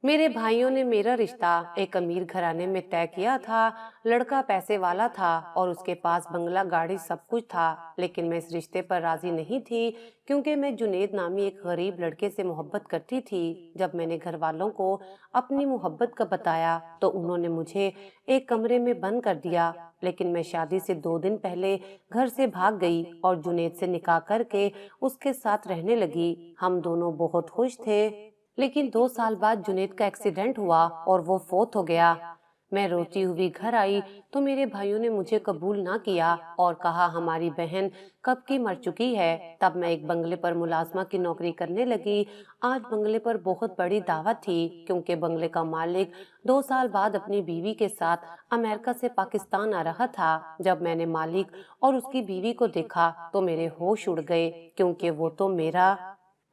मेरे भाइयों ने मेरा रिश्ता एक अमीर घराने में तय किया था। लड़का पैसे वाला था और उसके पास बंगला, गाड़ी, सब कुछ था। लेकिन मैं इस रिश्ते पर राजी नहीं थी, क्योंकि मैं जुनेद नामी एक गरीब लड़के से मोहब्बत करती थी। जब मैंने घर वालों को अपनी मोहब्बत का बताया तो उन्होंने मुझे एक कमरे में बंद कर दिया। लेकिन मैं शादी से 2 दिन पहले घर से भाग गई और जुनेद से निकाह करके उसके साथ रहने लगी। हम दोनों बहुत खुश थे। लेकिन 2 साल बाद जुनेद का एक्सीडेंट हुआ और वो फोत हो गया। मैं रोती हुई घर आई तो मेरे भाइयों ने मुझे कबूल ना किया और कहा हमारी बहन कब की मर चुकी है। तब मैं एक बंगले पर मुलाजमा की नौकरी करने लगी। आज बंगले पर बहुत बड़ी दावत थी, क्योंकि बंगले का मालिक 2 साल बाद अपनी बीवी के साथ अमेरिका से पाकिस्तान आ रहा था। जब मैंने मालिक और उसकी बीवी को देखा तो मेरे होश उड़ गए, क्योंकि वो तो मेरा।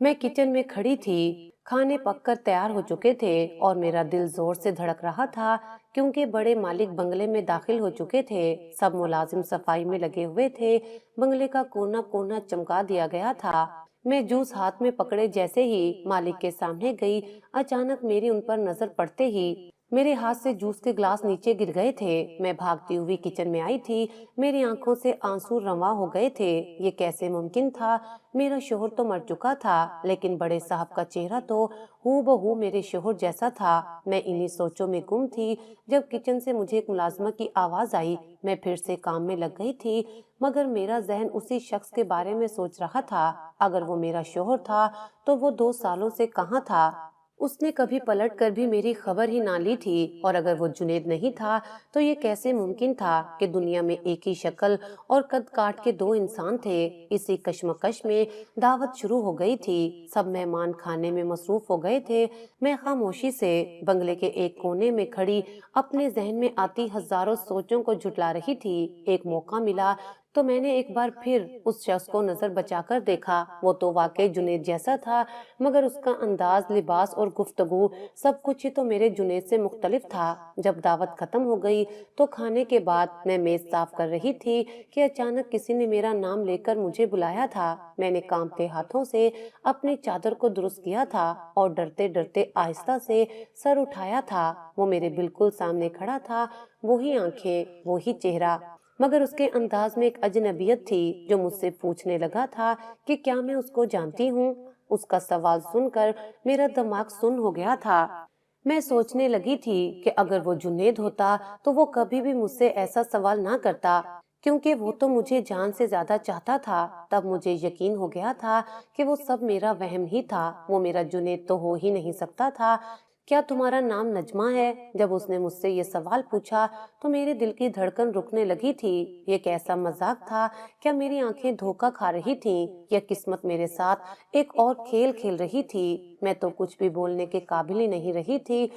मैं किचन में खड़ी थी। खाने पककर तैयार हो चुके थे और मेरा दिल जोर से धड़क रहा था, क्योंकि बड़े मालिक बंगले में दाखिल हो चुके थे। सब मुलाजिम सफाई में लगे हुए थे। बंगले का कोना कोना चमका दिया गया था। मैं जूस हाथ में पकड़े जैसे ही मालिक के सामने गई, अचानक मेरी उन पर नजर पड़ते ही मेरे हाथ से जूस के ग्लास नीचे गिर गए थे। मैं भागती हुई किचन में आई थी। मेरी आंखों से आंसू रवा हो गए थे। ये कैसे मुमकिन था? मेरा शोहर तो मर चुका था, लेकिन बड़े साहब का चेहरा तो हूबहू मेरे शोहर जैसा था। मैं इन्हीं सोचों में गुम थी जब किचन से मुझे एक मुलाजमा की आवाज आई। मैं फिर से काम में लग गई थी, मगर मेरा जहन उसी शख्स के बारे में सोच रहा था। अगर वो मेरा शोहर था तो वो 2 सालों से कहाँ था? उसने कभी पलट कर भी मेरी खबर ही ना ली थी। और अगर वो जुनेद नहीं था तो ये कैसे मुमकिन था कि दुनिया में एक ही शक्ल और कद काट के 2 इंसान थे। इसी कश्मकश में दावत शुरू हो गई थी। सब मेहमान खाने में मसरूफ हो गए थे। मैं खामोशी से बंगले के एक कोने में खड़ी अपने जहन में आती हजारों सोचों को जुटला रही थी। एक मौका मिला तो मैंने एक बार फिर उस शख्स को नजर बचाकर देखा। वो तो वाकई जुनेद जैसा था, मगर उसका अंदाज, लिबास और गुफ्तगू, सब कुछ ही तो मेरे जुनेद से मुख्तलिफ था। जब दावत खत्म हो गई तो खाने के बाद मैं मेज साफ कर रही थी कि अचानक किसी ने मेरा नाम लेकर मुझे बुलाया था। मैंने कांपते हाथों से अपनी चादर को दुरुस्त किया था और डरते डरते आहिस्ता से सर उठाया था। वो मेरे बिल्कुल सामने खड़ा था, वही आंखें, वही चेहरा, मगर उसके अंदाज में एक अजनबियत थी जो मुझसे पूछने लगा था कि क्या मैं उसको जानती हूँ। उसका सवाल सुनकर मेरा दिमाग सुन्न हो गया था। मैं सोचने लगी थी कि अगर वो जुनेद होता तो वो कभी भी मुझसे ऐसा सवाल ना करता, क्योंकि वो तो मुझे जान से ज्यादा चाहता था। तब मुझे यकीन हो गया था कि वो सब मेरा वहम ही था। वो मेरा जुनेद तो हो ही नहीं सकता था। क्या तुम्हारा नाम नजमा है? जब उसने मुझसे ये सवाल पूछा तो मेरे दिल की धड़कन रुकने लगी थी। ये कैसा मजाक था? क्या मेरी आंखें धोखा खा रही थीं, या किस्मत मेरे साथ एक और खेल खेल रही थी? मैं तो कुछ भी बोलने के काबिल ही नहीं रही थी।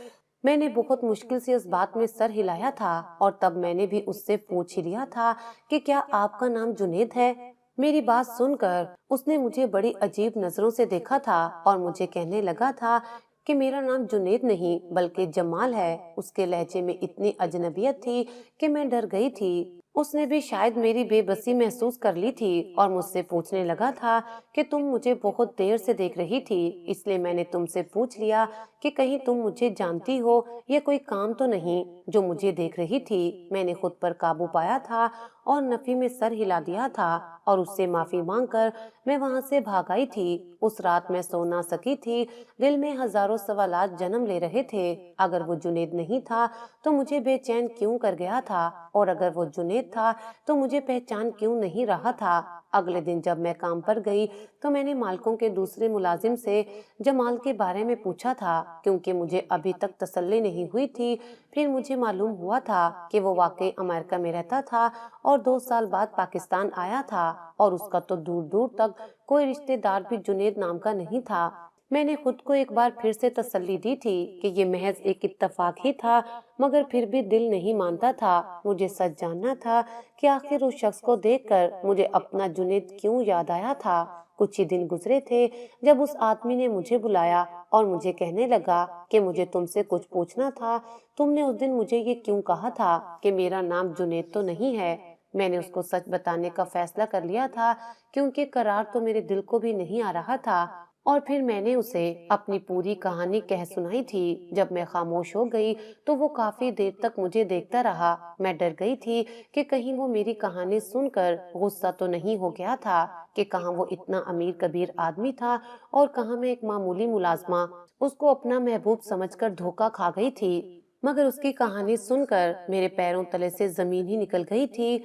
मैंने बहुत मुश्किल से उस बात में सर हिलाया था और तब मैंने भी उससे पूछ ही लिया था कि क्या आपका नाम जुनेद है। मेरी बात सुनकर उसने मुझे बड़ी अजीब नजरों से देखा था और मुझे कहने लगा था कि मेरा नाम जुनेद नहीं बल्कि जमाल है। उसके लहजे में इतनी अजनबियत थी कि मैं डर गई थी। उसने भी शायद मेरी बेबसी महसूस कर ली थी और मुझसे पूछने लगा था कि तुम मुझे बहुत देर से देख रही थी, इसलिए मैंने तुमसे पूछ लिया कि कहीं तुम मुझे जानती हो, ये कोई काम तो नहीं जो मुझे देख रही थी। मैंने खुद पर काबू पाया था और नफी में सर हिला दिया था और उससे माफी मांगकर मैं वहां से भाग आई थी। उस रात मैं सो ना सकी थी। दिल में हजारों सवालात जन्म ले रहे थे। अगर वो जुनेद नहीं था तो मुझे बेचैन क्यों कर गया था, और अगर वो जुनेद था तो मुझे पहचान क्यों नहीं रहा था। अगले दिन जब मैं काम पर गई तो मैंने मालकों के दूसरे मुलाजिम से जमाल के बारे में पूछा था, क्योंकि मुझे अभी तक तसल्ली नहीं हुई थी। फिर मुझे मालूम हुआ था कि वो वाकई अमेरिका में रहता था और 2 साल बाद पाकिस्तान आया था, और उसका तो दूर दूर तक कोई रिश्तेदार भी जुनेद नाम का नहीं था। मैंने खुद को एक बार फिर से तसल्ली दी थी कि ये महज एक इत्तेफाक ही था, मगर फिर भी दिल नहीं मानता था। मुझे सच जानना था कि आखिर उस शख्स को देखकर मुझे अपना जुनेद क्यों याद आया था। कुछ ही दिन गुजरे थे जब उस आदमी ने मुझे बुलाया और मुझे कहने लगा कि मुझे तुमसे कुछ पूछना था। तुमने उस दिन मुझे ये क्यों कहा था कि मेरा नाम जुनेद तो नहीं है? मैंने उसको सच बताने का फैसला कर लिया था, क्योंकि करार तो मेरे दिल को भी नहीं आ रहा था। اور پھر میں نے اسے اپنی پوری کہانی کہہ سنائی تھی۔ جب میں خاموش ہو گئی تو وہ کافی دیر تک مجھے دیکھتا رہا۔ میں ڈر گئی تھی کہ کہیں وہ میری کہانی سن کر غصہ تو نہیں ہو گیا تھا، کہ کہاں وہ اتنا امیر کبیر آدمی تھا اور کہاں میں ایک معمولی ملازمہ اس کو اپنا محبوب سمجھ کر دھوکا کھا گئی تھی۔ مگر اس کی کہانی سن کر میرے پیروں تلے سے زمین ہی نکل گئی تھی۔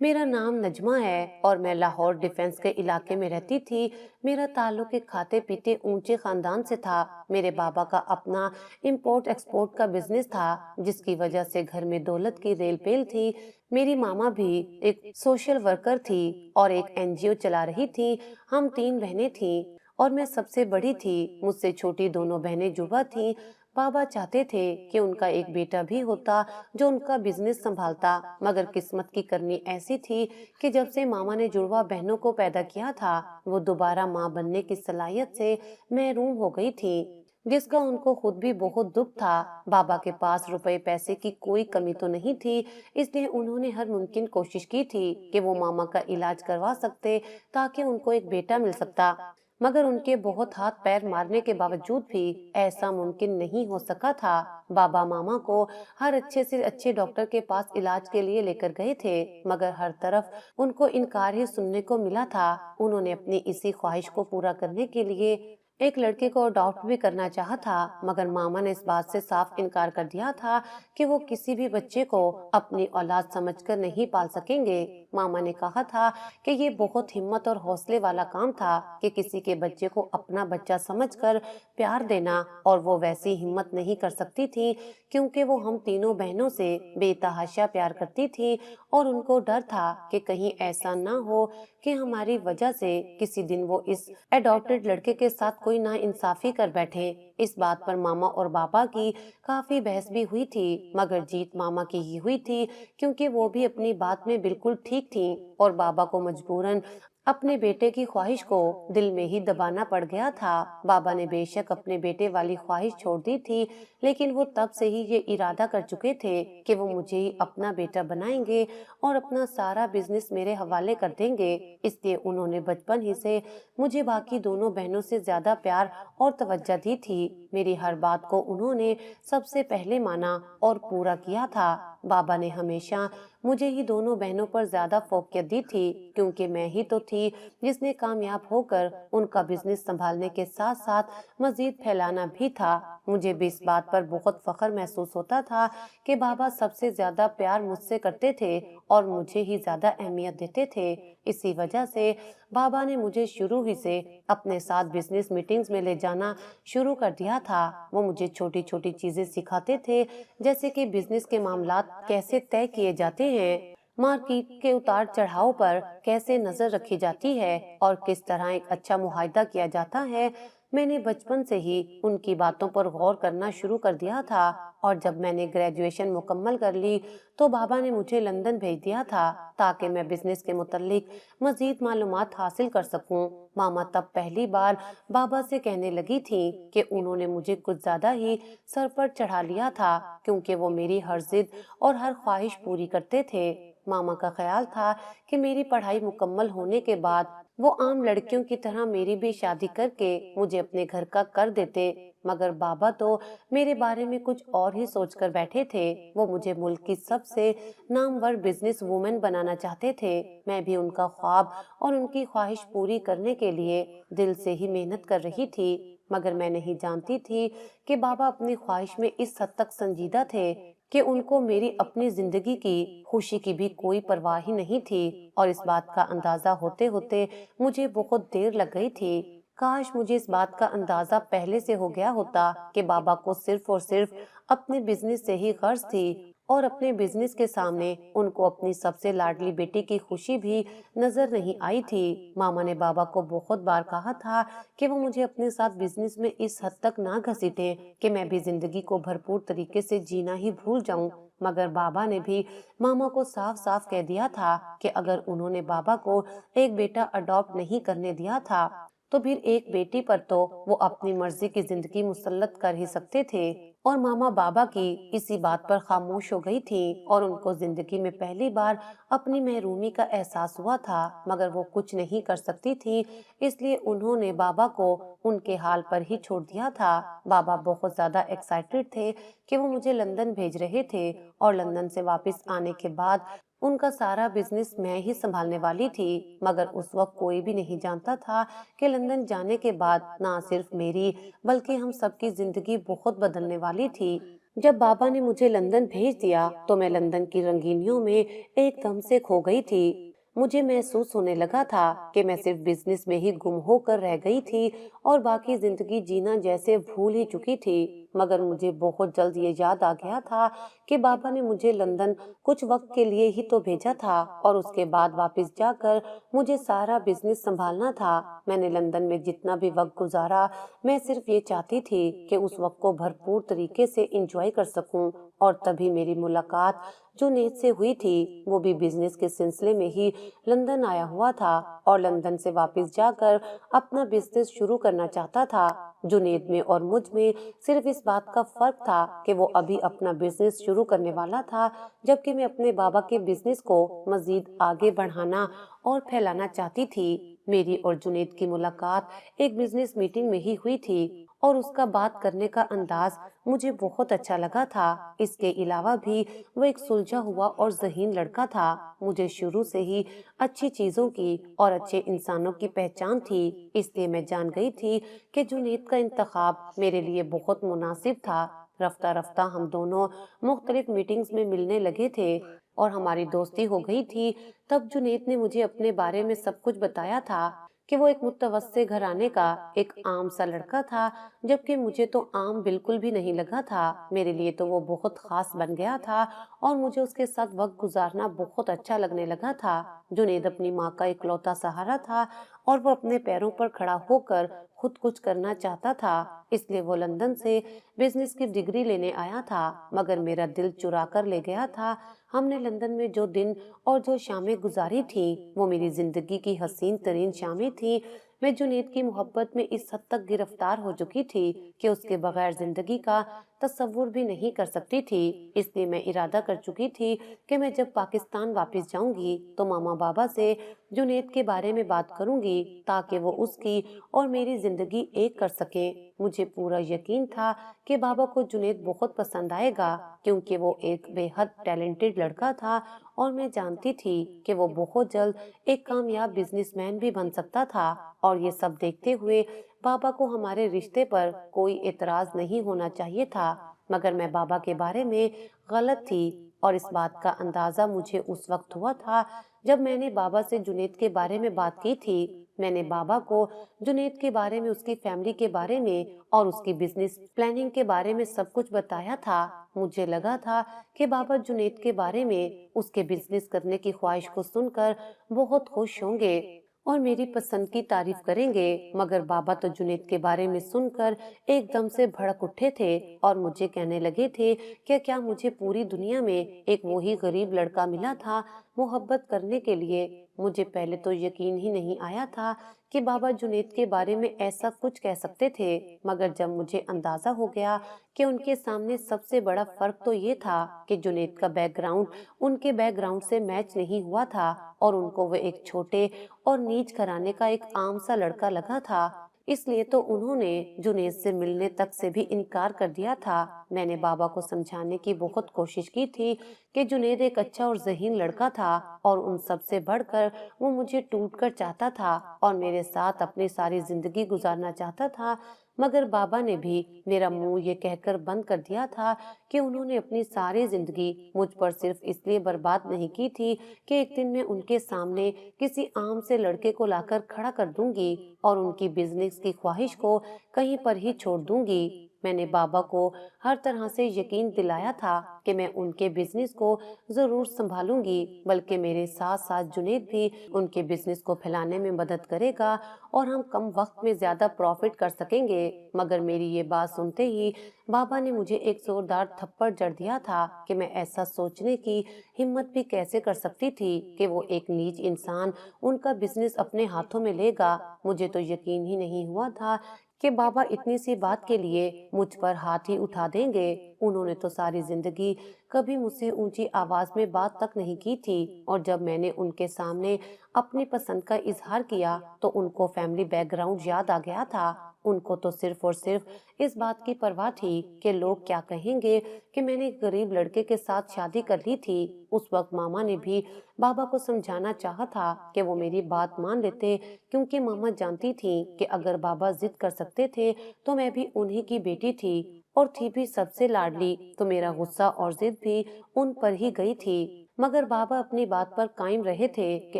میرا نام نجمہ ہے اور میں لاہور ڈیفنس کے علاقے میں رہتی تھی۔ میرا تعلق ایک کھاتے پیتے اونچے خاندان سے تھا۔ میرے بابا کا اپنا امپورٹ ایکسپورٹ کا بزنس تھا، جس کی وجہ سے گھر میں دولت کی ریل پیل تھی۔ میری ماما بھی ایک سوشل ورکر تھی اور ایک NGO چلا رہی تھی۔ ہم 3 بہنیں تھیں اور میں سب سے بڑی تھی۔ مجھ سے چھوٹی 2 بہنیں جڑواں تھیں۔ بابا چاہتے تھے کہ ان کا ایک بیٹا بھی ہوتا جو ان کا بزنس سنبھالتا، مگر قسمت کی کرنی ایسی تھی کہ جب سے ماما نے جڑواں بہنوں کو پیدا کیا تھا، وہ دوبارہ ماں بننے کی صلاحیت سے محروم ہو گئی تھی، جس کا ان کو خود بھی بہت دکھ تھا۔ بابا کے پاس روپے پیسے کی کوئی کمی تو نہیں تھی، اس لیے انہوں نے ہر ممکن کوشش کی تھی کہ وہ ماما کا علاج کروا سکتے تاکہ ان کو ایک بیٹا مل سکتا، مگر ان کے بہت ہاتھ پیر مارنے کے باوجود بھی ایسا ممکن نہیں ہو سکا تھا۔ بابا ماما کو ہر اچھے سے اچھے ڈاکٹر کے پاس علاج کے لیے لے کر گئے تھے، مگر ہر طرف ان کو انکار ہی سننے کو ملا تھا۔ انہوں نے اپنی اسی خواہش کو پورا کرنے کے لیے ایک لڑکے کو اڈاپٹ بھی کرنا چاہا تھا، مگر ماما نے اس بات سے صاف انکار کر دیا تھا کہ وہ کسی بھی بچے کو اپنی اولاد سمجھ کر نہیں پال سکیں گے۔ ماما نے کہا تھا کہ یہ بہت ہمت اور حوصلے والا کام تھا کہ کسی کے بچے کو اپنا بچہ سمجھ کر پیار دینا، اور وہ ویسی ہمت نہیں کر سکتی تھی کیونکہ وہ ہم تینوں بہنوں سے بے تحاشا پیار کرتی تھی، اور ان کو ڈر تھا کہ کہیں ایسا نہ ہو کہ ہماری وجہ سے کسی دن وہ اس اڈاپٹڈ لڑکے کے ساتھ کوئی نا انصافی کر بیٹھے۔ اس بات پر ماما اور بابا کی کافی بحث بھی ہوئی تھی، مگر جیت ماما کی ہی ہوئی تھی، کیونکہ وہ بھی اپنی بات میں بالکل ٹھیک تھیں، اور بابا کو مجبوراً اپنے بیٹے کی خواہش کو دل میں ہی دبانا پڑ گیا تھا۔ بابا نے بے شک اپنے بیٹے والی خواہش چھوڑ دی تھی، لیکن وہ تب سے ہی یہ ارادہ کر چکے تھے کہ وہ مجھے ہی اپنا بیٹا بنائیں گے اور اپنا سارا بزنس میرے حوالے کر دیں گے۔ اس لیے انہوں نے بچپن ہی سے مجھے باقی 2 بہنوں سے زیادہ پیار اور توجہ دی تھی۔ میری ہر بات کو انہوں نے سب سے پہلے مانا اور پورا کیا تھا۔ بابا نے ہمیشہ مجھے ہی 2 بہنوں پر زیادہ فوقیت دی تھی، کیونکہ میں ہی تو تھی جس نے کامیاب ہو کر ان کا بزنس سنبھالنے کے ساتھ ساتھ مزید پھیلانا بھی تھا۔ مجھے بھی اس بات پر بہت فخر محسوس ہوتا تھا کہ بابا سب سے زیادہ پیار مجھ سے کرتے تھے اور مجھے ہی زیادہ اہمیت دیتے تھے۔ اسی وجہ سے بابا نے مجھے شروع ہی سے اپنے ساتھ بزنس میٹنگز میں لے جانا شروع کر دیا تھا۔ وہ مجھے چھوٹی چھوٹی چیزیں سکھاتے تھے، جیسے کہ بزنس کے معاملات کیسے طے کیے جاتے ہیں، مارکیٹ کے اتار چڑھاؤ پر کیسے نظر رکھی جاتی ہے، اور کس طرح ایک اچھا معاہدہ کیا جاتا ہے۔ میں نے بچپن سے ہی ان کی باتوں پر غور کرنا شروع کر دیا تھا، اور جب میں نے گریجویشن مکمل کر لی تو بابا نے مجھے لندن بھیج دیا تھا تاکہ میں بزنس کے متعلق مزید معلومات حاصل کر سکوں۔ ماما تب پہلی بار بابا سے کہنے لگی تھی کہ انہوں نے مجھے کچھ زیادہ ہی سر پر چڑھا لیا تھا، کیونکہ وہ میری ہر ضد اور ہر خواہش پوری کرتے تھے۔ ماما کا خیال تھا کہ میری پڑھائی مکمل ہونے کے بعد وہ عام لڑکیوں کی طرح میری بھی شادی کر کے مجھے اپنے گھر کا کر دیتے، مگر بابا تو میرے بارے میں کچھ اور ہی سوچ کر بیٹھے تھے۔ وہ مجھے ملک کی سب سے نامور بزنس وومن بنانا چاہتے تھے۔ میں بھی ان کا خواب اور ان کی خواہش پوری کرنے کے لیے دل سے ہی محنت کر رہی تھی، مگر میں نہیں جانتی تھی کہ بابا اپنی خواہش میں اس حد تک سنجیدہ تھے کہ ان کو میری اپنی زندگی کی خوشی کی بھی کوئی پرواہ ہی نہیں تھی، اور اس بات کا اندازہ ہوتے ہوتے مجھے بہت دیر لگ گئی تھی۔ کاش مجھے اس بات کا اندازہ پہلے سے ہو گیا ہوتا کہ بابا کو صرف اور صرف اپنے بزنس سے ہی غرض تھی، اور اپنے بزنس کے سامنے ان کو اپنی سب سے لاڈلی بیٹی کی خوشی بھی نظر نہیں آئی تھی۔ ماما نے بابا کو بہت بار کہا تھا کہ وہ مجھے اپنے ساتھ بزنس میں اس حد تک نہ گھسیٹیں کہ میں بھی زندگی کو بھرپور طریقے سے جینا ہی بھول جاؤں، مگر بابا نے بھی ماما کو صاف صاف کہہ دیا تھا کہ اگر انہوں نے بابا کو ایک بیٹا اڈاپٹ نہیں کرنے دیا تھا تو پھر ایک بیٹی پر تو وہ اپنی مرضی کی زندگی مسلط کر ہی سکتے تھے۔ और मामा बाबा की इसी बात पर खामोश हो गई थी और उनको जिंदगी में पहली बार अपनी महरूमी का एहसास हुआ था, मगर वो कुछ नहीं कर सकती थी, इसलिए उन्होंने बाबा को उनके हाल पर ही छोड़ दिया था। बाबा बहुत ज्यादा एक्साइटेड थे कि वो मुझे लंदन भेज रहे थे और लंदन से वापस आने के बाद उनका सारा बिजनेस मैं ही संभालने वाली थी, मगर उस वक्त कोई भी नहीं जानता था कि लंदन जाने के बाद ना सिर्फ मेरी बल्कि हम सबकी जिंदगी बहुत बदलने वाली थी। जब बाबा ने मुझे लंदन भेज दिया तो मैं लंदन की रंगीनियों में एकदम से खो गई थी। मुझे महसूस होने लगा था कि मैं सिर्फ बिजनेस में ही गुम होकर रह गई थी और बाकी जिंदगी जीना जैसे भूल ही चुकी थी। मगर मुझे बहुत जल्द ये याद आ गया था कि बाबा ने मुझे लंदन कुछ वक्त के लिए ही तो भेजा था और उसके बाद वापस जाकर मुझे सारा बिजनेस संभालना था। मैंने लंदन में जितना भी वक्त गुजारा, मैं सिर्फ ये चाहती थी कि उस वक्त को भरपूर तरीके से एंजॉय कर सकूं। और तभी मेरी मुलाकात जो नेत से हुई थी, वो भी बिजनेस के सिलसिले में ही लंदन आया हुआ था और लंदन से वापस जाकर अपना बिजनेस शुरू करना चाहता था। जुनेद में और मुझ में सिर्फ इस बात का फर्क था कि वो अभी अपना बिजनेस शुरू करने वाला था, जबकि मैं अपने बाबा के बिजनेस को मजीद आगे बढ़ाना और फैलाना चाहती थी। मेरी और जुनेद की मुलाकात एक बिजनेस मीटिंग में ही हुई थी और उसका बात करने का अंदाज मुझे बहुत अच्छा लगा था। इसके अलावा भी वो एक सुलझा हुआ और ज़हीन लड़का था। मुझे शुरू से ही अच्छी चीजों की और अच्छे इंसानों की पहचान थी, इसलिए मैं जान गई थी कि जुनेद का इंतखाब मेरे लिए बहुत मुनासिब था। रफ्ता रफ्ता हम दोनों मुख्तलिफ मीटिंग्स में मिलने लगे थे और हमारी दोस्ती हो गई थी। तब जुनेद ने मुझे अपने बारे में सब कुछ बताया था कि वो एक मुतवस्से घराने का एक आम सा लड़का था, जबकि मुझे तो आम बिल्कुल भी नहीं लगा था। मेरे लिए तो वो बहुत खास बन गया था और मुझे उसके साथ वक्त गुजारना बहुत अच्छा लगने लगा था। जुनेद अपनी माँ का इकलौता सहारा था और वो अपने पैरों पर खड़ा होकर खुद कुछ करना चाहता था, इसलिए वो लंदन से बिजनेस की डिग्री लेने आया था, मगर मेरा दिल चुरा कर ले गया था। हमने लंदन में जो दिन और जो शामें गुजारी थी, वो मेरी जिंदगी की हसीन तरीन शामें थी। मैं जुनेद की मोहब्बत में इस हद तक गिरफ्तार हो चुकी थी कि उसके बगैर जिंदगी का तस्वुर भी नहीं कर सकती थी। इसलिए मैं इरादा कर चुकी थी कि मैं जब पाकिस्तान वापस जाऊंगी तो मामा बाबा से जुनेद के बारे में बात करूंगी, ताकि वो उसकी और मेरी जिंदगी एक कर सके। मुझे पूरा यकीन था कि बाबा को जुनेद बहुत पसंद आएगा, क्योंकि वो एक बेहद टैलेंटेड लड़का था और मैं जानती थी कि वो बहुत जल्द एक कामयाब बिजनेसमैन भी बन सकता था। और ये सब देखते हुए बाबा को हमारे रिश्ते पर कोई एतराज नहीं होना चाहिए था, मगर मैं बाबा के बारे में गलत थी और इस बात का अंदाजा मुझे उस वक्त हुआ था जब मैंने बाबा से जुनेद के बारे में बात की थी। मैंने बाबा को जुनेद के बारे में, उसकी फैमिली के बारे में और उसकी बिजनेस प्लानिंग के बारे में सब कुछ बताया था। मुझे लगा था कि बाबा जुनेद के बारे में, उसके बिजनेस करने की ख्वाहिश को सुनकर बहुत खुश होंगे और मेरी पसंद की तारीफ करेंगे, मगर बाबा तो जुनेद के बारे में सुनकर एकदम से भड़क उठे थे और मुझे कहने लगे थे कि क्या मुझे पूरी दुनिया में एक वही गरीब लड़का मिला था मोहब्बत करने के लिए। मुझे पहले तो यकीन ही नहीं आया था कि बाबा जुनेद के बारे में ऐसा कुछ कह सकते थे, मगर जब मुझे अंदाजा हो गया कि उनके सामने सबसे बड़ा फर्क तो ये था कि जुनेद का बैकग्राउंड उनके बैकग्राउंड से मैच नहीं हुआ था और उनको वो एक छोटे और नीच घराने का एक आम सा लड़का लगा था, इसलिए तो उन्होंने जुनेद से मिलने तक से भी इनकार कर दिया था। मैंने बाबा को समझाने की बहुत कोशिश की थी कि जुनेद एक अच्छा और ज़हीन लड़का था और उन सब से बढ़कर वो मुझे टूट कर चाहता था और मेरे साथ अपनी सारी जिंदगी गुजारना चाहता था। मगर बाबा ने भी मेरा मुंह ये कहकर बंद कर दिया था कि उन्होंने अपनी सारी जिंदगी मुझ पर सिर्फ इसलिए बर्बाद नहीं की थी कि एक दिन मैं उनके सामने किसी आम से लड़के को लाकर खड़ा कर दूंगी और उनकी बिजनेस की ख्वाहिश को कहीं पर ही छोड़ दूंगी। मैंने बाबा को हर तरह से यकीन दिलाया था कि मैं उनके बिजनेस को जरूर संभालूंगी, बल्कि मेरे साथ साथ जुनेद भी उनके बिजनेस को फैलाने में मदद करेगा और हम कम वक्त में ज्यादा प्रॉफिट कर सकेंगे। मगर मेरी ये बात सुनते ही बाबा ने मुझे एक जोरदार थप्पड़ जड़ दिया था कि मैं ऐसा सोचने की हिम्मत भी कैसे कर सकती थी कि वो एक नीच इंसान उनका बिजनेस अपने हाथों में लेगा। मुझे तो यकीन ही नहीं हुआ था کہ बाबा इतनी सी बात के लिए मुझ पर हाथ ही उठा देंगे। उन्होंने तो सारी जिंदगी कभी मुझसे ऊंची आवाज में बात तक नहीं की थी, और जब मैंने उनके सामने अपनी पसंद का इजहार किया तो उनको फैमिली बैकग्राउंड याद आ गया था। उनको तो सिर्फ और सिर्फ इस बात की परवाह थी कि लोग क्या कहेंगे कि मैंने एक गरीब लड़के के साथ शादी कर ली थी। उस वक्त मामा ने भी बाबा को समझाना चाहा था कि वो मेरी बात मान लेते, क्योंकि मामा जानती थी कि अगर बाबा जिद कर सकते थे तो मैं भी उन्हीं की बेटी थी और थी भी सबसे लाडली, तो मेरा गुस्सा और जिद भी उन पर ही गई थी। मगर बाबा अपनी बात पर कायम रहे थे कि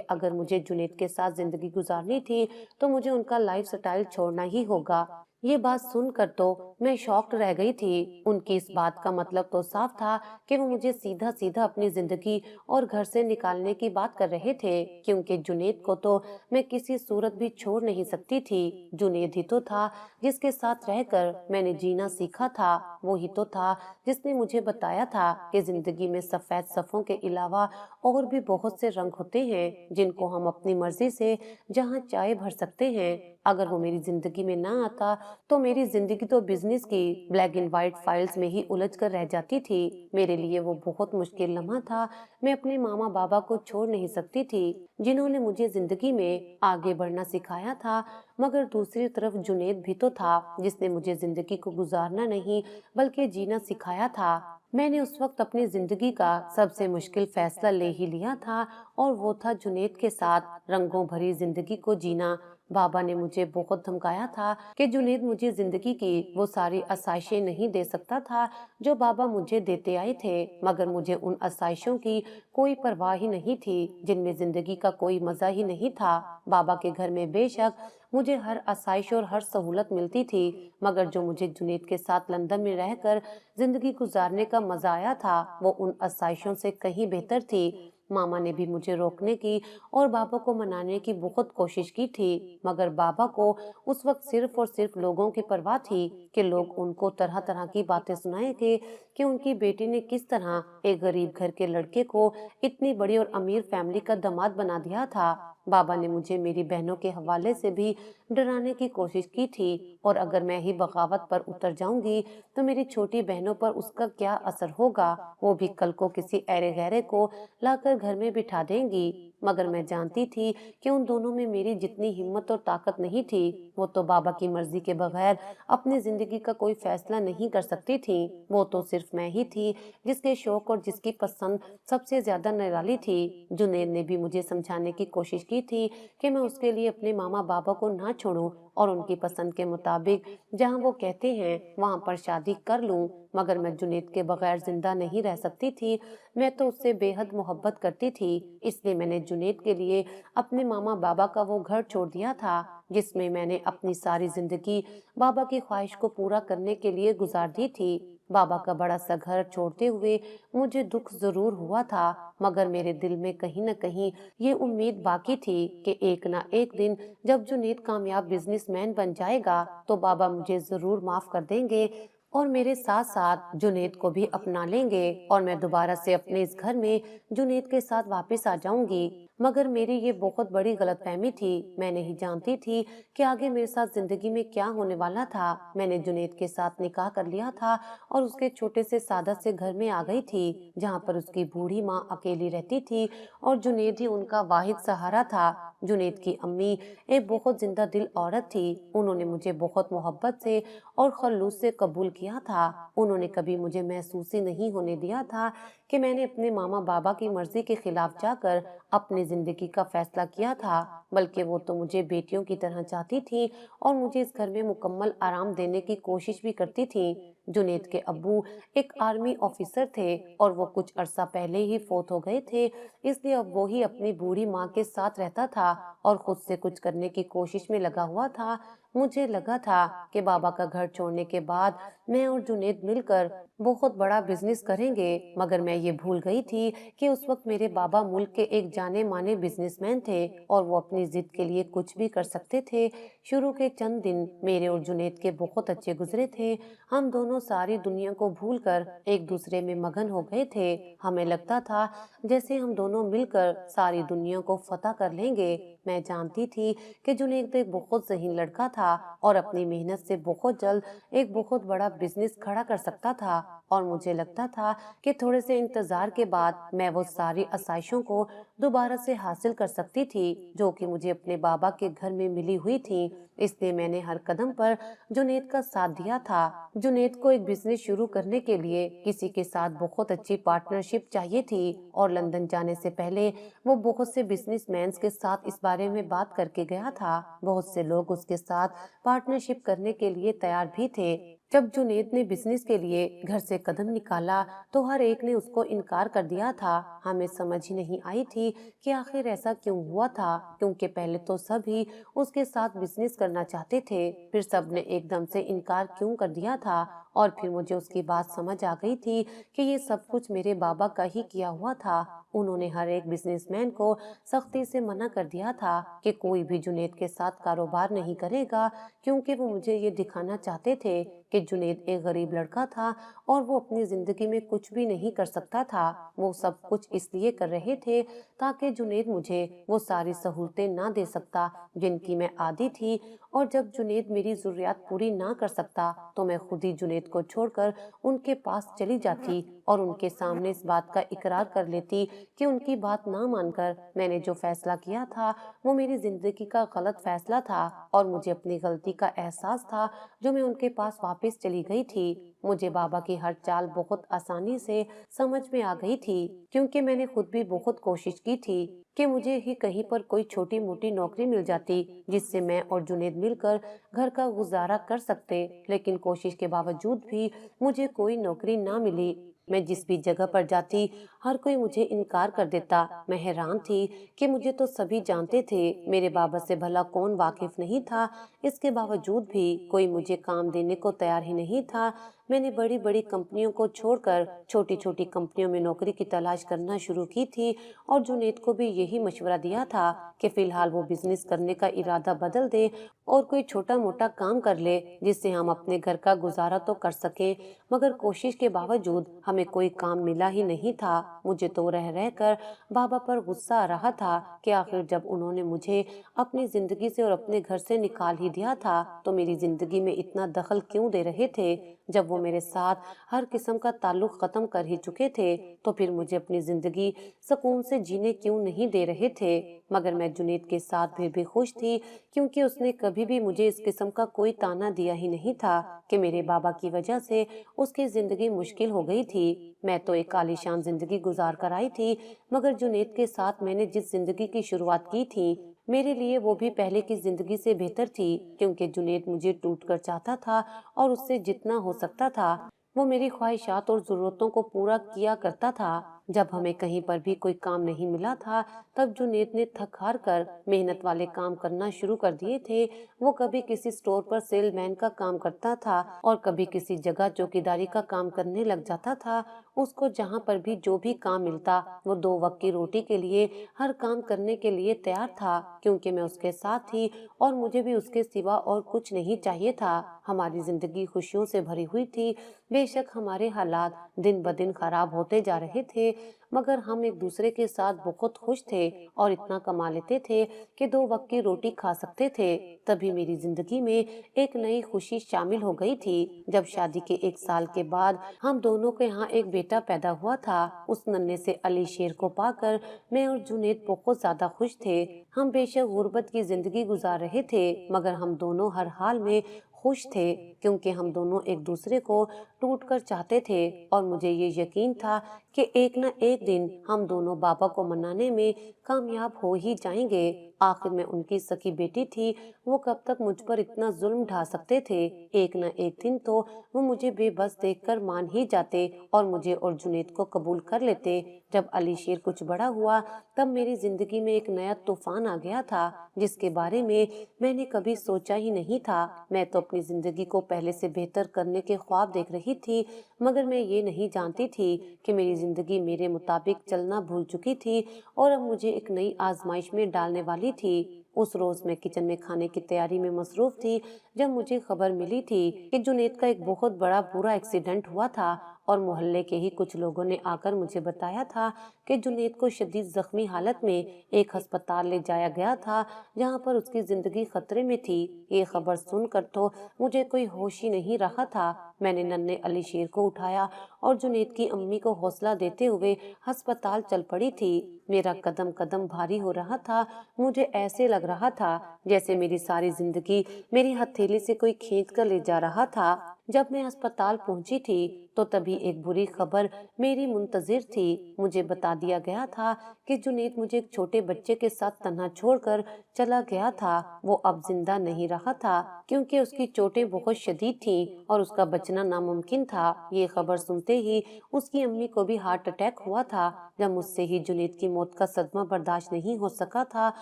अगर मुझे जुनैद के साथ जिंदगी गुजारनी थी तो मुझे उनका लाइफ स्टाइल छोड़ना ही होगा। ये बात सुनकर तो मैं शॉक्ड रह गई थी। उनकी इस बात का मतलब तो साफ था कि वो मुझे सीधा सीधा अपनी जिंदगी और घर से निकालने की बात कर रहे थे, क्योंकि जुनैद को तो मैं किसी सूरत भी छोड़ नहीं सकती थी। जुनैद ही तो था जिसके साथ रहकर मैंने जीना सीखा था। वो ही तो था जिसने मुझे बताया था कि जिंदगी में सफेद सफों के अलावा और भी बहुत से रंग होते हैं जिनको हम अपनी मर्जी से जहां चाहे भर सकते हैं। अगर वो मेरी जिंदगी में ना आता तो मेरी जिंदगी तो बिजनेस की ब्लैक एंड व्हाइट फाइल्स में ही उलझ कर रह जाती थी। मेरे लिए वो बहुत मुश्किल लम्हा था। मैं अपने मामा बाबा को छोड़ नहीं सकती थी, जिन्होंने मुझे जिंदगी में आगे बढ़ना सिखाया था। मगर दूसरी तरफ जुनैद भी तो था जिसने मुझे जिंदगी को गुजारना नहीं बल्कि जीना सिखाया था। मैंने उस वक्त अपनी जिंदगी का सबसे मुश्किल फैसला ले ही लिया था, और वो था जुनैद के साथ रंगों भरी जिंदगी को जीना। बाबा ने मुझे बहुत धमकाया था कि जुनैद मुझे जिंदगी की वो सारी आसाइशें नहीं दे सकता था जो बाबा मुझे देते आए थे, मगर मुझे उन आसाइशों की कोई परवाह ही नहीं थी जिनमें जिंदगी का कोई मजा ही नहीं था। बाबा के घर में बेशक मुझे हर आसाइश और हर सहूलत मिलती थी, मगर जो मुझे जुनैद के साथ लंदन में रहकर जिंदगी गुजारने का मजा आया था वो उन आसाइशों से कहीं बेहतर थी। मामा ने भी मुझे रोकने की और बाबा को मनाने की बहुत कोशिश की थी, मगर बाबा को उस वक्त सिर्फ और सिर्फ लोगों की परवाह थी कि लोग उनको तरह तरह की बातें सुनाएंगे कि उनकी बेटी ने किस तरह एक गरीब घर के लड़के को इतनी बड़ी और अमीर फैमिली का दामाद बना दिया था। बाबा ने मुझे मेरी बहनों के हवाले से भी डराने की कोशिश की थी, और अगर मैं ही बगावत पर उतर जाऊंगी तो मेरी छोटी बहनों पर उसका क्या असर होगा। वो भी कल को किसी ऐरे गैरे को लाकर घर में बिठा देंगी। मगर मैं जानती थी कि उन दोनों में मेरी जितनी हिम्मत और ताकत नहीं थी। वो तो बाबा की मर्जी के बगैर अपनी जिंदगी का कोई फैसला नहीं कर सकती थी। वो तो सिर्फ मैं ही थी जिसके शौक और जिसकी पसंद सबसे ज्यादा निराली थी। जुनैद ने भी मुझे समझाने की कोशिश की थी कि मैं उसके लिए अपने मामा बाबा को ना छोड़ूं और उनकी पसंद के मुताबिक जहां वो कहते हैं वहां पर शादी कर लूं, मगर मैं जुनैद के बगैर जिंदा नहीं रह सकती थी। मैं तो उससे बेहद मोहब्बत करती थी, इसलिए मैंने जुनैद के लिए अपने मामा बाबा का वो घर छोड़ दिया था जिसमें मैंने अपनी सारी जिंदगी बाबा की ख्वाहिश को पूरा करने के लिए गुजार दी थी। बाबा का बड़ा सा घर छोड़ते हुए मुझे दुख जरूर हुआ था, मगर मेरे दिल में कहीं न कहीं ये उम्मीद बाकी थी कि एक ना एक दिन जब जुनैद कामयाब बिजनेसमैन बन जाएगा तो बाबा मुझे जरूर माफ कर देंगे और मेरे साथ साथ जुनैद को भी अपना लेंगे, और मैं दोबारा से अपने इस घर में जुनैद के साथ वापस आ जाऊंगी। मगर मेरी ये बहुत बड़ी गलतफहमी थी। मैं नहीं जानती थी कि आगे मेरे साथ जिंदगी में क्या होने वाला था। मैंने जुनैद के साथ निकाह कर लिया था और उसके छोटे से सादा से घर में आ गई थी जहाँ पर उसकी बूढ़ी माँ अकेली रहती थी और जुनैद ही उनका वाहिद सहारा था। जुनैद की अम्मी एक बहुत जिंदा दिल औरत थी। उन्होंने मुझे बहुत मोहब्बत से और खलूस से कबूल किया था। उन्होंने कभी मुझे महसूस ही नहीं होने दिया था कि मैंने अपने मामा बाबा की मर्जी के खिलाफ जाकर अपनी जिंदगी का फैसला किया था, बल्कि वो तो मुझे बेटियों की तरह चाहती थी और मुझे इस घर में मुकम्मल आराम देने की कोशिश भी करती थी। जुनैद के अब्बू एक आर्मी ऑफिसर थे और वो कुछ अरसा पहले ही फोत हो गए थे, इसलिए अब वो ही अपनी बूढ़ी माँ के साथ रहता था और खुद से कुछ करने की कोशिश में लगा हुआ था। मुझे लगा था कि बाबा का घर छोड़ने के बाद मैं और जुनैद मिलकर बहुत बड़ा बिजनेस करेंगे, मगर मैं ये भूल गई थी कि उस वक्त मेरे बाबा मुल्क के एक जाने माने बिजनेसमैन थे और वो अपनी जिद के लिए कुछ भी कर सकते थे। शुरू के चंद दिन मेरे और जुनैद के बहुत अच्छे गुजरे थे। हम दोनों सारी दुनिया को भूलकर एक दूसरे में मगन हो गए थे। हमें लगता था जैसे हम दोनों मिलकर सारी दुनिया को फतह कर लेंगे। میں جانتی تھی کہ جنید ایک بہت ذہین لڑکا تھا اور اپنی محنت سے بہت جلد ایک بہت بڑا بزنس کھڑا کر سکتا تھا، اور مجھے لگتا تھا کہ تھوڑے سے انتظار کے بعد میں وہ ساری آسائشوں کو دوبارہ سے حاصل کر سکتی تھی جو کہ مجھے اپنے بابا کے گھر میں ملی ہوئی تھی۔ اس لیے میں نے ہر قدم پر جنید کا ساتھ دیا تھا۔ جنید کو ایک بزنس شروع کرنے کے لیے کسی کے ساتھ بہت اچھی پارٹنرشپ چاہیے تھی، اور لندن جانے سے پہلے وہ بہت سے بزنس مینز کے ساتھ اس بارے میں بات کر کے گیا تھا۔ بہت سے لوگ اس کے ساتھ پارٹنرشپ کرنے کے لیے تیار بھی تھے۔ جب جنید نے بزنس کے لیے گھر سے قدم نکالا تو ہر ایک نے اس کو انکار کر دیا تھا۔ ہمیں سمجھ ہی نہیں آئی تھی کہ آخر ایسا کیوں ہوا تھا، کیونکہ پہلے تو سب ہی اس کے ساتھ بزنس کرنا چاہتے تھے، پھر سب نے ایک دم سے انکار کیوں کر دیا تھا، اور پھر مجھے اس کی بات سمجھ آ گئی تھی کہ یہ سب کچھ میرے بابا کا ہی کیا ہوا تھا۔ انہوں نے ہر ایک بزنس مین کو سختی سے منع کر دیا تھا کہ کوئی بھی جنید کے ساتھ کاروبار نہیں کرے گا، کیونکہ وہ مجھے یہ دکھانا چاہتے تھے کہ جنید ایک غریب لڑکا تھا اور وہ اپنی زندگی میں کچھ بھی نہیں کر سکتا تھا۔ وہ سب کچھ اس لیے کر رہے تھے تاکہ جنید مجھے وہ ساری سہولتیں نہ دے سکتا جن کی میں عادی تھی، اور جب جنید میری ضروریات پوری نہ کر سکتا تو میں خود ہی جنید کو چھوڑ کر ان کے پاس چلی جاتی اور ان کے سامنے اس بات کا اقرار کر لیتی کہ ان کی بات نہ مان کر میں نے جو فیصلہ کیا تھا وہ میری زندگی کا غلط فیصلہ تھا، اور مجھے اپنی غلطی کا احساس تھا جو میں ان کے پاس واپس چلی گئی تھی۔ مجھے بابا کی ہر چال بہت آسانی سے سمجھ میں آ گئی تھی، کیونکہ میں نے خود بھی بہت کوشش کی تھی کہ مجھے ہی کہیں پر کوئی چھوٹی موٹی نوکری مل جاتی جس سے میں اور جنید مل کر گھر کا گزارا کر سکتے، لیکن کوشش کے باوجود بھی مجھے کوئی نوکری نہ ملی۔ میں جس بھی جگہ پر جاتی ہر کوئی مجھے انکار کر دیتا۔ میں حیران تھی کہ مجھے تو سبھی جانتے تھے، میرے بابا سے بھلا کون واقف نہیں تھا، اس کے باوجود بھی کوئی مجھے کام دینے کو تیار ہی نہیں تھا۔ میں نے بڑی بڑی کمپنیوں کو چھوڑ کر چھوٹی چھوٹی کمپنیوں میں نوکری کی تلاش کرنا شروع کی تھی، اور جنید کو بھی یہی مشورہ دیا تھا کہ فی الحال وہ بزنس کرنے کا ارادہ بدل دے اور کوئی چھوٹا موٹا کام کر لے جس سے ہم اپنے گھر کا گزارا تو کر سکیں، مگر کوشش کے باوجود ہمیں کوئی کام ملا ہی نہیں تھا۔ مجھے تو رہ رہ کر بابا پر غصہ آ رہا تھا کہ آخر جب انہوں نے مجھے اپنی زندگی سے اور اپنے گھر سے نکال ہی دیا تھا تو میری زندگی میں اتنا دخل کیوں دے رہے تھے؟ جب وہ میرے ساتھ ہر قسم کا تعلق ختم کر ہی چکے تھے تو پھر مجھے اپنی زندگی سکون سے جینے کیوں نہیں دے رہے تھے؟ مگر میں جنید کے ساتھ بھی خوش تھی، کیونکہ اس نے کبھی بھی مجھے اس قسم کا کوئی تانا دیا ہی نہیں تھا کہ میرے بابا کی وجہ سے اس کی زندگی مشکل ہو گئی تھی۔ میں تو ایک عالیشان زندگی گزار کر آئی تھی، مگر جنید کے ساتھ میں نے جس زندگی کی شروعات کی تھی میرے لیے وہ بھی پہلے کی زندگی سے بہتر تھی، کیونکہ جنید مجھے ٹوٹ کر چاہتا تھا اور اس سے جتنا ہو سکتا تھا وہ میری خواہشات اور ضرورتوں کو پورا کیا کرتا تھا۔ جب ہمیں کہیں پر بھی کوئی کام نہیں ملا تھا تب جنید نے تھک ہار کر محنت والے کام کرنا شروع کر دیے تھے۔ وہ کبھی کسی سٹور پر سیل مین کا کام کرتا تھا اور کبھی کسی جگہ چوکیداری کا کام کرنے لگ جاتا تھا۔ اس کو جہاں پر بھی جو بھی کام ملتا وہ 2 وقت کی روٹی کے لیے ہر کام کرنے کے لیے تیار تھا، کیونکہ میں اس کے ساتھ تھی اور مجھے بھی اس کے سوا اور کچھ نہیں چاہیے تھا۔ ہماری زندگی خوشیوں سے بھری ہوئی تھی، بے شک ہمارے حالات دن بدن خراب ہوتے جا رہے تھے، مگر ہم ایک دوسرے کے ساتھ بہت خوش تھے اور اتنا کما لیتے تھے کہ 2 وقت کی روٹی کھا سکتے تھے۔ تبھی میری زندگی میں ایک نئی خوشی شامل ہو گئی تھی جب شادی کے 1 سال کے بعد ہم دونوں کے ہاں ایک بیٹا پیدا ہوا تھا۔ اس ننھے سے علی شیر کو پا کر میں اور جنید بہت زیادہ خوش تھے۔ ہم بے شک غربت کی زندگی گزار رہے تھے، مگر ہم دونوں ہر حال میں خوش تھے، کیونکہ ہم دونوں ایک دوسرے کو ٹوٹ کر چاہتے تھے، اور مجھے یہ یقین تھا کہ ایک نہ ایک دن ہم دونوں بابا کو منانے میں کامیاب ہو ہی جائیں گے۔ آخر میں ان کی سکی بیٹی تھی، وہ کب تک مجھ پر اتنا ظلم ڈھا سکتے تھے؟ ایک نہ ایک دن تو وہ مجھے بے بس دیکھ کر مان ہی جاتے اور مجھے اور جنید کو قبول کر لیتے۔ جب علی شیر کچھ بڑا ہوا تب میری زندگی میں ایک نیا طوفان آ گیا تھا جس کے بارے میں نے کبھی سوچا ہی نہیں تھا۔ میں تو اپنی زندگی کو پہلے سے بہتر کرنے کے خواب دیکھ رہی تھی، مگر میں یہ نہیں جانتی تھی کہ میری زندگی میرے مطابق چلنا بھول چکی تھی اور اب مجھے ایک نئی آزمائش میں ڈالنے والی تھی۔ اس روز میں کچن میں کھانے کی تیاری میں مصروف تھی جب مجھے خبر ملی تھی کہ جنید کا ایک بہت بڑا برا ایکسیڈنٹ ہوا تھا और मोहल्ले के ही कुछ लोगों ने आकर मुझे बताया था कि जुनैद को शदीद जख्मी हालत में एक अस्पताल ले जाया गया था, जहां पर उसकी जिंदगी खतरे में थी। ये खबर सुनकर तो मुझे कोई होश ही नहीं रहा था। मैंने नन्हे अली शेर को उठाया और जुनैद की अम्मी को हौसला देते हुए अस्पताल चल पड़ी थी। मेरा कदम कदम भारी हो रहा था। मुझे ऐसे लग रहा था जैसे मेरी सारी जिंदगी मेरी हथेली से कोई खींच कर ले जा रहा था। जब मैं अस्पताल पहुंची थी तो तभी एक बुरी खबर मेरी मुंतजिर थी। मुझे बता दिया गया था कि जुनैद मुझे एक छोटे बच्चे के साथ तन्हा छोड़कर चला गया था। वो अब जिंदा नहीं रहा था क्योंकि उसकी चोटें बहुत शदीद थीं और उसका बचना नामुमकिन था। ये खबर सुनते ही उसकी अम्मी को भी हार्ट अटैक हुआ था। जब मुझसे ही जुनैद की मौत का सदमा बर्दाश्त नहीं हो सका था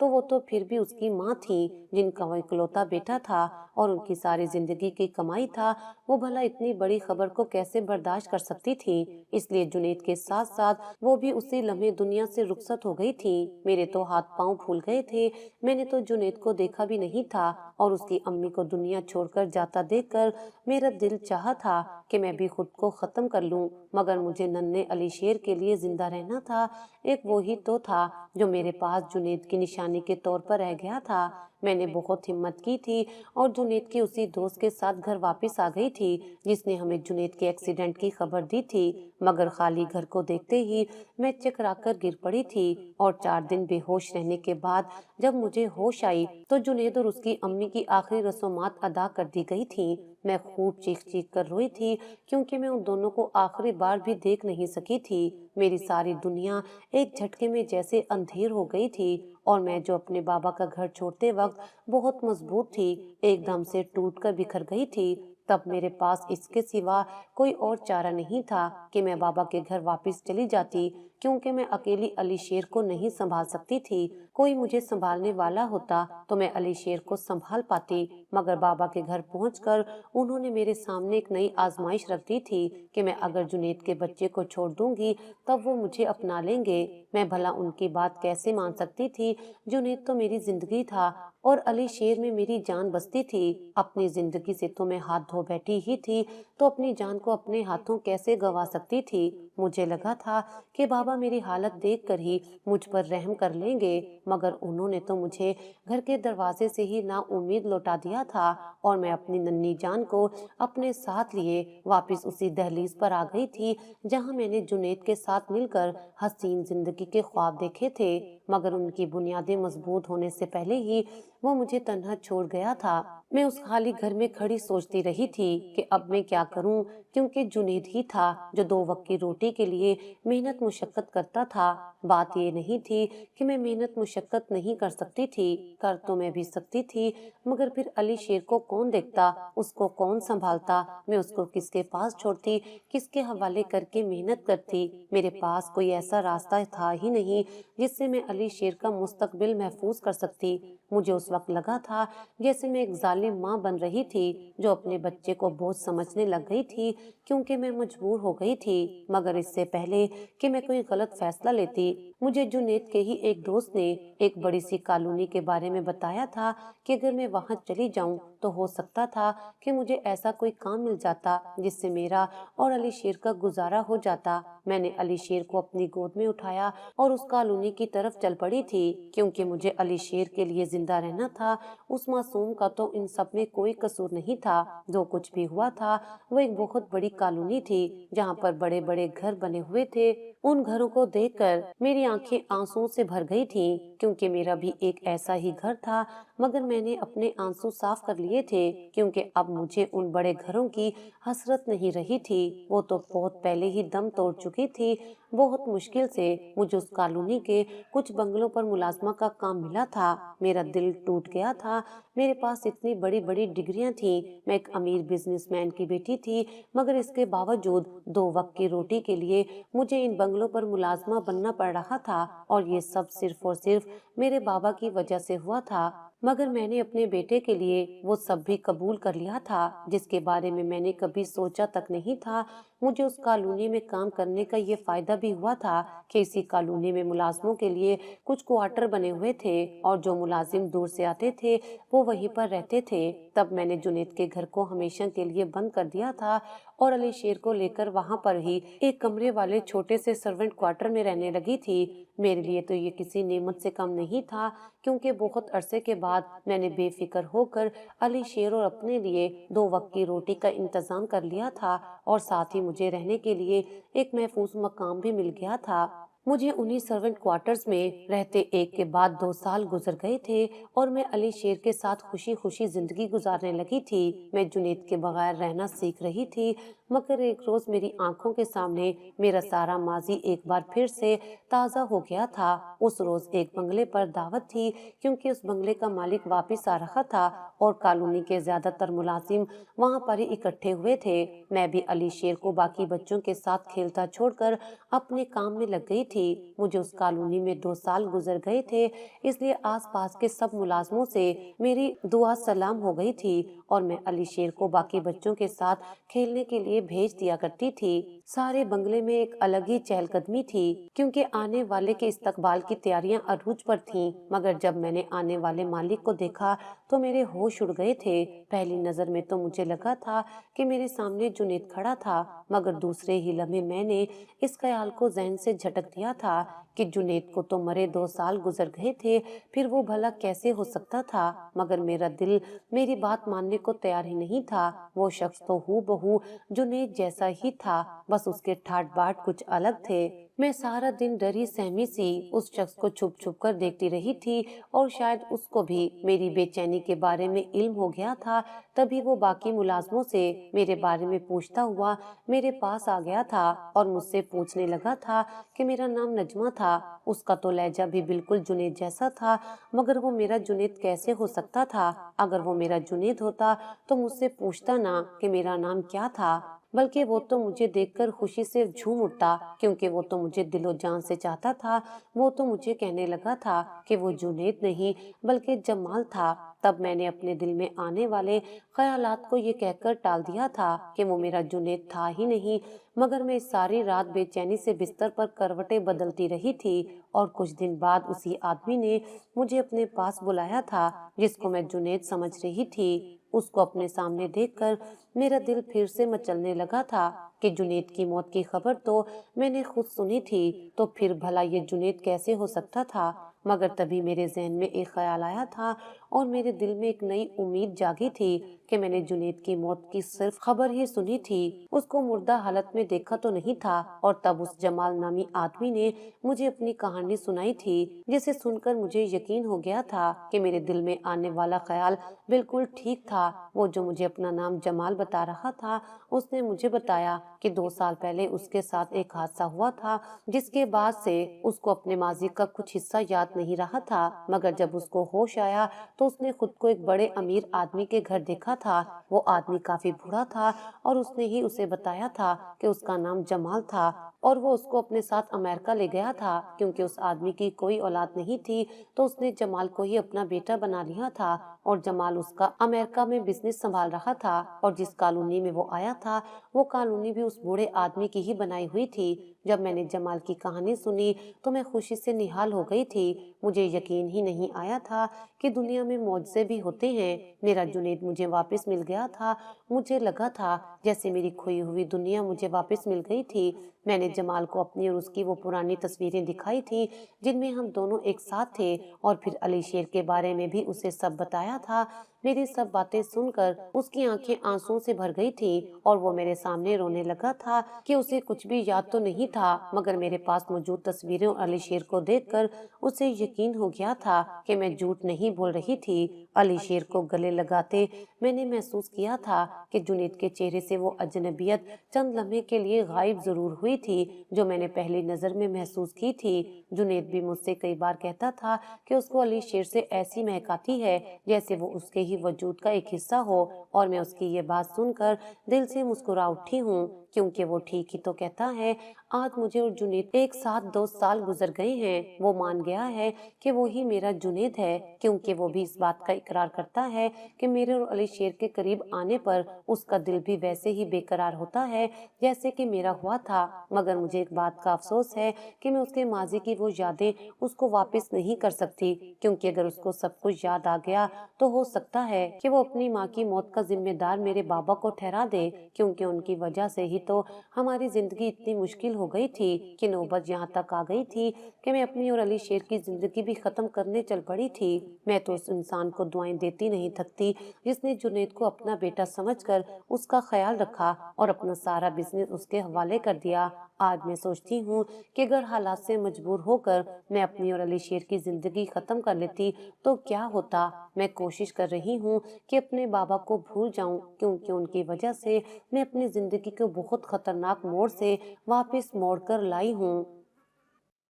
तो वो तो फिर भी उसकी माँ थी, जिनका वो इकलौता बेटा था और उनकी सारी जिंदगी की कमाई था। वो भला इतनी बड़ी खबर को कैसे बर्दाश्त कर सकती थी। इसलिए जुनैद के साथ साथ वो भी उसी लम्हे दुनिया से रुखसत हो गई थी। मेरे तो हाथ पांव फूल गए थे। मैंने तो जुनैद को देखा भी नहीं था और उसकी अम्मी को दुनिया छोड़कर जाता देखकर मेरा दिल चाहा था कि मैं भी खुद को खत्म कर लूं, मगर मुझे नन्हे अली शेर के लिए जिंदा रहना था। एक वो ही तो था जो मेरे पास जुनैद की निशानी के तौर पर रह गया था। मैंने बहुत हिम्मत की थी और जुनैद की उसी दोस्त के साथ घर वापस आ गई थी जिसने हमें जुनैद के एक्सीडेंट की खबर दी थी। मगर खाली घर को देखते ही मैं चकराकर गिर पड़ी थी और 4 दिन बेहोश रहने के बाद जब मुझे होश आई तो जुनैद और उसकी अम्मी की आखिरी रस्मात अदा कर दी गई थी। मैं खूब चीख चीख कर रोई थी क्योंकि मैं उन दोनों को आखिरी बार भी देख नहीं सकी थी। मेरी सारी दुनिया एक झटके में जैसे अंधेर हो गई थी और मैं जो अपने बाबा का घर छोड़ते वक्त बहुत मजबूत थी, एकदम से टूटकर बिखर गई थी। तब मेरे पास इसके सिवा कोई और चारा नहीं था कि मैं बाबा के घर वापस चली जाती, क्योंकि मैं अकेली अली शेर को नहीं संभाल सकती थी। कोई मुझे संभालने वाला होता तो मैं अली शेर को संभाल पाती, मगर बाबा के घर पहुंचकर उन्होंने मेरे सामने एक नई आजमाइश रख दी थी कि मैं अगर जुनैद के बच्चे को छोड़ दूंगी तब वो मुझे अपना लेंगे। मैं भला उनकी बात कैसे मान सकती थी। जुनैद तो मेरी जिंदगी था और अली शेर में मेरी जान बसती थी। अपनी जिंदगी से तो मैं हाथ धो बैठी ही थी, तो अपनी जान को अपने हाथों कैसे गंवा सकती थी। मुझे लगा था कि बाबा मेरी हालत देखकर ही मुझ पर रहम कर लेंगे, मगर उन्होंने तो मुझे घर के दरवाजे से ही ना उम्मीद लौटा दिया था और मैं अपनी नन्ही जान को अपने साथ लिए वापस उसी दहलीज पर आ गई थी जहां मैंने जुनैद के साथ मिलकर हसीन जिंदगी के ख्वाब देखे थे। मगर उनकी बुनियादें मजबूत होने से पहले ही वो मुझे तन्हा छोड़ गया था। मैं उस खाली घर में खड़ी सोचती रही थी कि अब मैं क्या करूं, क्योंकि जुनैद ही था जो 2 वक्त की रोटी के लिए मेहनत मुशक्कत करता था। बात ये नहीं थी कि मैं मेहनत मुशक्कत नहीं कर सकती थी, कर तो मैं भी सकती थी, मगर फिर अली शेर को कौन देखता, उसको कौन संभालता, मैं उसको किसके पास छोड़ती, किसके हवाले करके मेहनत करती। मेरे पास कोई ऐसा रास्ता था ही नहीं जिससे मैं अली शेर का मुस्तकबिल महफूज कर सकती। मुझे उस वक्त लगा था जैसे मैं एक जालिम माँ बन रही थी जो अपने बच्चे को बोझ समझने लग गई थी, क्योंकि मैं मजबूर हो गई थी। मगर इससे पहले कि मैं कोई गलत फैसला लेती, मुझे जुनैद के ही एक दोस्त ने एक बड़ी सी कॉलोनी के बारे में बताया था कि अगर मैं वहां चली जाऊं तो हो सकता था कि मुझे ऐसा कोई काम मिल जाता जिससे मेरा और अली शेर का गुजारा हो जाता। मैंने अली शेर को अपनी गोद में उठाया और उस कॉलोनी की तरफ चल पड़ी थी, क्योंकि मुझे अली शेर के लिए जिंदा रहना था। उस मासूम का तो इन सब में कोई कसूर नहीं था। जो कुछ भी हुआ था वो एक बहुत बड़ी कॉलोनी थी जहाँ पर बड़े बड़े घर बने हुए थे। उन घरों को देखकर मेरी आंखें आंसुओं से भर गई थीं, क्योंकि मेरा भी एक ऐसा ही घर था, मगर मैंने अपने आंसू साफ कर लिए थे, क्योंकि अब मुझे उन बड़े घरों की हसरत नहीं रही थी। वो तो बहुत पहले ही दम तोड़ चुकी थी। बहुत मुश्किल से मुझे उस कॉलोनी के कुछ बंगलों पर मुलाजमा का काम मिला था। मेरा दिल टूट गया था। मेरे पास इतनी बड़ी बड़ी डिग्रियां थीं, मैं एक अमीर बिजनेसमैन की बेटी थी, मगर इसके बावजूद 2 वक्त की रोटी के लिए मुझे इन बंगलों पर मुलाजमा बनना पड़ रहा था, और ये सब सिर्फ और सिर्फ मेरे बाबा की वजह से हुआ था। मगर मैंने अपने बेटे के लिए वो सब भी कबूल कर लिया था जिसके बारे में मैंने कभी सोचा तक नहीं था। मुझे उस कॉलोनी में काम करने का ये फायदा भी हुआ था कि इसी कॉलोनी में मुलाजमों के लिए कुछ क्वार्टर बने हुए थे और जो मुलाजिम दूर से आते थे वो वहीं पर रहते थे। तब मैंने जुनैद के घर को हमेशा के लिए बंद कर दिया था और अली शेर को लेकर वहां पर ही एक कमरे वाले छोटे से सर्वेंट क्वार्टर में रहने लगी थी। मेरे लिए तो ये किसी नेमत से कम नहीं था, क्योंकि बहुत अरसे के बाद मैंने बेफिक्र होकर अली शेर और अपने लिए 2 वक्त की रोटी का इंतजाम कर लिया था और साथ ही मुझे रहने के लिए एक महफूज मकाम भी मिल गया था। मुझे उन्हीं सर्वेंट क्वार्टर्स में रहते एक के बाद 2 साल गुजर गए थे और मैं अली शेर के साथ खुशी खुशी जिंदगी गुजारने लगी थी। मैं जुनैद के बगैर रहना सीख रही थी, मगर एक रोज मेरी आंखों के सामने मेरा सारा माजी एक बार फिर से ताज़ा हो गया था। उस रोज एक बंगले पर दावत थी, क्योंकि उस बंगले का मालिक वापस आ रहा था और कॉलोनी के ज्यादातर मुलाजिम वहां पर ही इकट्ठे हुए थे। मैं भी अली शेर को बाकी बच्चों के साथ खेलता छोड़कर अपने काम में लग गई थी। मुझे उस कॉलोनी में 2 साल गुजर गए थे, इसलिए आसपास के सब मुलाजमों से मेरी दुआ सलाम हो गई थी और मैं अली शेर को बाकी बच्चों के साथ खेलने के लिए भेज दिया करती थी। सारे बंगले में एक अलग ही चहलकदमी थी, क्योंकि आने वाले के इस्तकबाल की तैयारियां अरूज पर थीं। मगर जब मैंने आने वाले मालिक को देखा तो मेरे होश उड़ गए थे। पहली नजर में तो मुझे लगा था कि मेरे सामने जुनैद खड़ा था, मगर दूसरे ही लम्हे मैंने इस ख्याल को ज़हन से झटक दिया था कि जुनैद को तो मरे 2 साल गुजर गए थे, फिर वो भला कैसे हो सकता था। मगर मेरा दिल मेरी बात मानने को तैयार ही नहीं था। वो शख्स तो हूबहू जुनैद जैसा ही था, बस उसके ठाट बाट कुछ अलग थे। मैं सारा दिन डरी सहमी सी उस शख्स को छुप छुप कर देखती रही थी और शायद उसको भी मेरी बेचैनी के बारे में इल्म हो गया था। तभी वो बाकी मुलाजमों से मेरे बारे में पूछता हुआ मेरे पास आ गया था और मुझसे पूछने लगा था कि मेरा नाम नजमा था। उसका तो लहजा भी बिल्कुल जुनैद जैसा था, मगर वो मेरा जुनैद कैसे हो सकता था? अगर वो मेरा जुनैद होता तो मुझसे पूछता ना कि मेरा नाम क्या था, बल्कि वो तो मुझे देखकर खुशी से झूम उठता, क्योंकि वो तो मुझे दिलो जान से चाहता था। वो तो मुझे कहने लगा था कि वो जुनैद नहीं बल्कि जमाल था। तब मैंने अपने दिल में आने वाले ख्यालात को ये कहकर टाल दिया था कि वो मेरा जुनैद था ही नहीं। मगर मैं सारी रात बेचैनी से बिस्तर पर करवटें बदलती रही थी और कुछ दिन बाद उसी आदमी ने मुझे अपने पास बुलाया था जिसको मैं जुनैद समझ रही थी। उसको अपने सामने देखकर मेरा दिल फिर से मचलने लगा था कि जुनैद की मौत की खबर तो मैंने खुद सुनी थी, तो फिर भला ये जुनैद कैसे हो सकता था? मगर तभी मेरे जहन में एक ख्याल आया था और मेरे दिल में एक नई उम्मीद जागी थी कि मैंने जुनैद की मौत की सिर्फ खबर ही सुनी थी, उसको मुर्दा हालत में देखा तो नहीं था। और तब उस जमाल नामी आदमी ने मुझे अपनी कहानी सुनाई थी, जिसे सुनकर मुझे यकीन हो गया था कि मेरे दिल में आने वाला ख्याल बिल्कुल ठीक था। वो जो मुझे अपना नाम जमाल बता रहा था, उसने मुझे बताया कि 2 साल पहले उसके साथ एक हादसा हुआ था, जिसके बाद से उसको अपने माजी का कुछ हिस्सा याद नहीं रहा था। मगर जब उसको होश आया तो उसने खुद को एक बड़े अमीर आदमी के घर देखा था। वो आदमी काफी बूढ़ा था और उसने ही उसे बताया था कि उसका नाम जमाल था और वो उसको अपने साथ अमेरिका ले गया था। क्योंकि उस आदमी की कोई औलाद नहीं थी, तो उसने जमाल को ही अपना बेटा बना लिया था और जमाल उसका अमेरिका में बिजनेस संभाल रहा था। और जिस कॉलोनी में वो आया था, वो कॉलोनी भी उस बूढ़े आदमी की ही बनाई हुई थी। जब मैंने जमाल की कहानी सुनी तो मैं खुशी से निहाल हो गई थी। मुझे यकीन ही नहीं आया था कि दुनिया में मौजज़े भी होते हैं। मेरा जुनैद मुझे वापस मिल गया था। मुझे लगा था जैसे मेरी खोई हुई दुनिया मुझे वापस मिल गई थी। मैंने जमाल को अपनी और उसकी वो पुरानी तस्वीरें दिखाई थी जिनमें हम दोनों एक साथ थे, और फिर अली शेर के बारे में भी उसे सब बताया था। मेरी सब बातें सुनकर उसकी आंखें आंसुओं से भर गई थी और वो मेरे सामने रोने लगा था कि उसे कुछ भी याद तो नहीं था, मगर मेरे पास मौजूद तस्वीरें और अली शेर को देखकर उसे यकीन हो गया था कि मैं झूठ नहीं बोल रही थी। अली शेर को गले लगाते मैंने महसूस किया था कि जुनैद के चेहरे से वो अजनबियत चंद लम्हे के लिए गायब जरूर हुई थी जो मैंने पहली नजर में महसूस की थी। जुनैद भी मुझसे कई बार कहता था कि उसको अली शेर से ऐसी महक आती है जैसे वो उसके ही वजूद का एक हिस्सा हो, और मैं उसकी ये बात सुनकर दिल से मुस्कुरा उठी हूँ, क्योंकि वो ठीक ही तो कहता है। आज मुझे और जुनैद एक साथ 2 साल गुजर गए हैं। वो मान गया है कि वो ही मेरा जुनैद है, क्योंकि वो भी इस बात का इकरार करता है कि मेरे और अली शेर के करीब आने पर उसका दिल भी वैसे ही बेकरार होता है जैसे कि मेरा हुआ था। मगर मुझे एक बात का अफसोस है कि मैं उसके माजी की वो यादें उसको वापस नहीं कर सकती, क्योंकि अगर उसको सब कुछ याद आ गया तो हो सकता چاہتا ہے کہ وہ اپنی ماں کی موت کا ذمہ دار میرے بابا کو ٹھہرا دے، کیونکہ ان کی وجہ سے ہی تو ہماری زندگی اتنی مشکل ہو گئی تھی کہ نوبت یہاں تک آ گئی تھی کہ میں اپنی اور علی شیر کی زندگی بھی ختم کرنے چل پڑی تھی۔ میں تو اس انسان کو دعائیں دیتی نہیں تھکتی جس نے جنید کو اپنا بیٹا سمجھ کر اس کا خیال رکھا اور اپنا سارا بزنس اس کے حوالے کر دیا۔ آج میں سوچتی ہوں کہ اگر حالات سے مجبور ہو کر میں اپنی اور علی شیر کی زندگی ختم کر لیتی تو کیا ہوتا۔ میں کوشش کر رہی ہوں کہ اپنے بابا کو بھول جاؤں، کیونکہ ان کی وجہ سے میں اپنی زندگی کو بہت خطرناک موڑ سے واپس موڑ کر لائی ہوں۔